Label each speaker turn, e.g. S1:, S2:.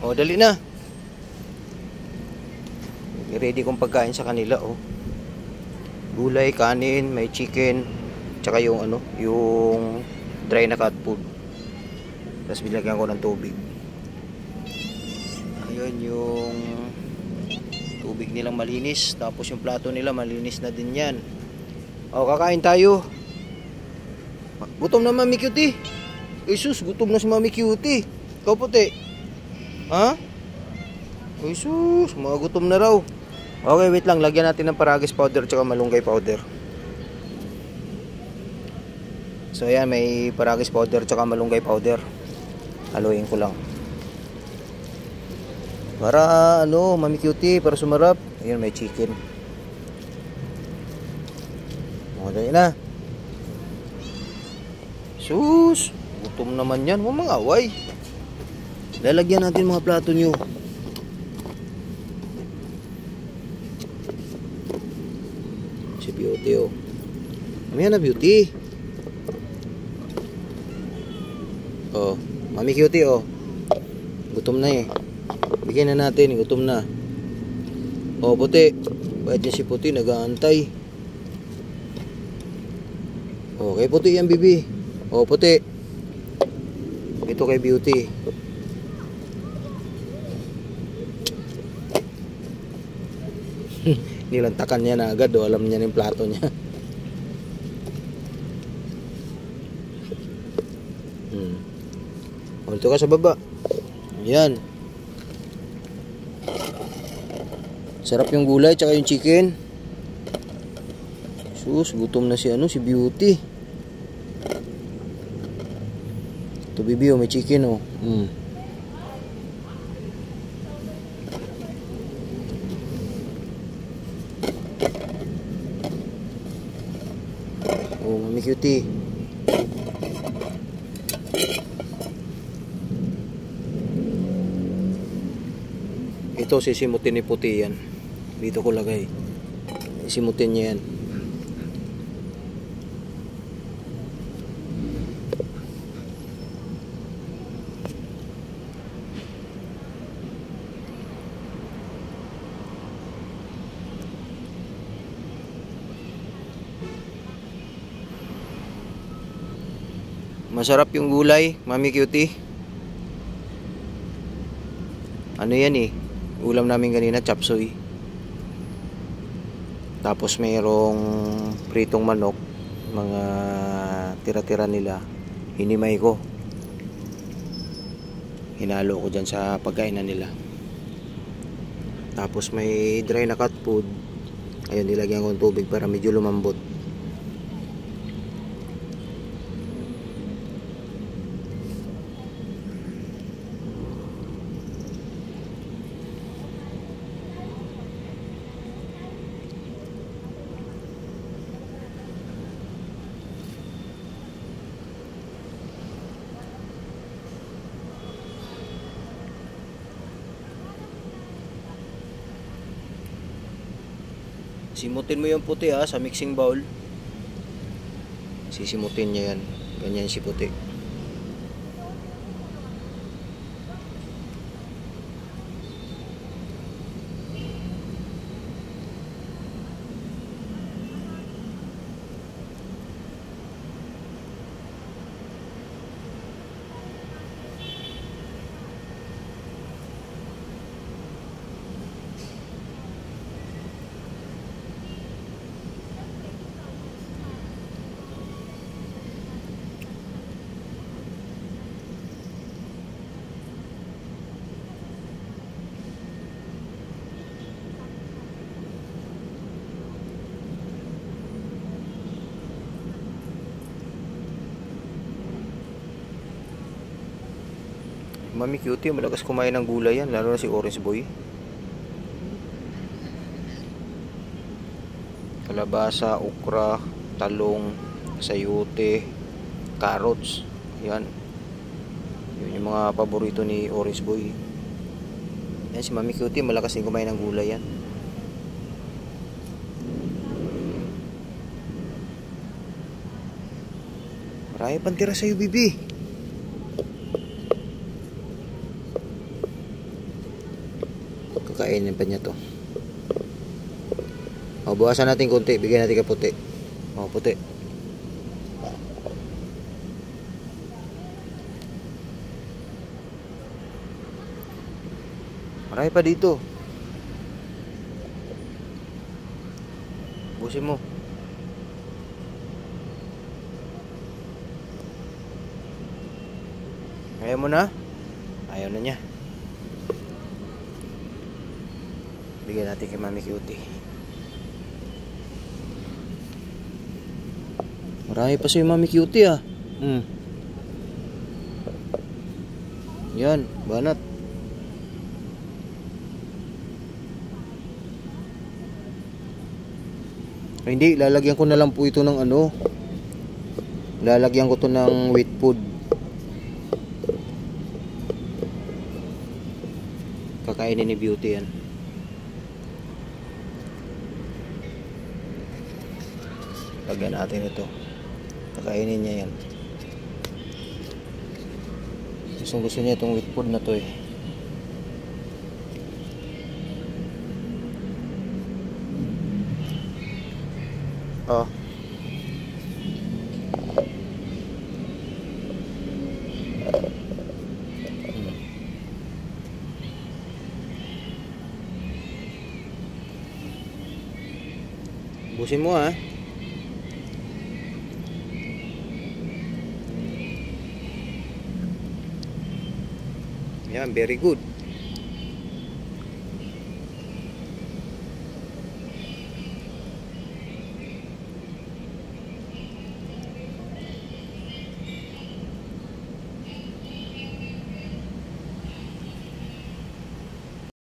S1: O, dali na. I-ready kong pagkain sa kanila, oh. Gulay, kanin, may chicken, tsaka yung ano, yung dry na cat food. Tapos bilagyan ko ng tubig. Ayun yung tubig nilang malinis. Tapos yung plato nila malinis na din yan. O, kakain tayo. Gutom na Mami Cutie. Jesus, gutom na si Mami Cutie. Ikaw puti. Ha? Jesus, mga gutom na raw. Okay, wait lang. Lagyan natin ng paragis powder tsaka malunggay powder. So ayan, may paragis powder tsaka malunggay powder. Haluin ko lang. Para ano, Mami Cutie, para sumarap. Ayan, may chicken. O, dali na. Sus, gutom naman yan. Huwag mga away. Lalagyan natin mga plato nyo. Si Beauty, oh. Mamaya na, Beauty. Oh, Mami Cutie, oh. Gutom na eh. Bigyan na natin, gutom na. Oh, Puti. Bakit niya si Puti nag-aantay? Oh, kay Puti yan, Bibi. Oh, Puti. Ito kay Beauty. Nilantakan niya na agad, oh. Alam niya na yung plato niya. O, ito ka sa baba. Ayan. Sarap yung gulay tsaka yung chicken. Sus, gutom na si ano, si Beauty. Ito, Bibi, oh, may chicken, oh. Oh, Mami Cutie. Ito, sisimutin ni Puti yan. Dito ko lagay. Simutin niya yan. Masarap yung gulay, Mami Cutie. Ano yan eh? Ulam namin kanina, chop suey. Tapos mayroong pritong manok. Mga tira-tira nila. Hinimay ko. Hinalo ko dyan sa pagkainan nila. Tapos may dry na cat food. Ayun, nilagyan ko ng tubig para medyo lumambot. Simutin mo yung Puti, ha, sa mixing bowl. Sisimutin niya yan. Ganyan si Puti. Mami Cutie, malakas kumain ng gulay yan, lalo na si Orange Boy. Kalabasa, okra, talong, sayote, carrots. Yan. Yun yung mga paborito ni Orange Boy. Yan, si Mami Cutie, malakas din kumain ng gulay yan. Marami pang tira sa'yo, Bibi. kakainin pa niya to. O, buwasan natin konti. Bigyan natin kay puti. O, puti. Marami pa dito. Busin mo. Ayaw mo na? Ayaw na niya. Bigyan natin kay Mami Cutie. Marami pa sa'yo Mami Cutie ah. Yan, banat. Ay, hindi, lalagyan ko na lang po ito ng ano. Lalagyan ko to ng wheat food. Kakainin ni Beauty yan. Lagyan natin ito. Kakainin niya yan. Gusto niya itong wheat food na to eh. Oh. Busin mo ha. Yan, very good.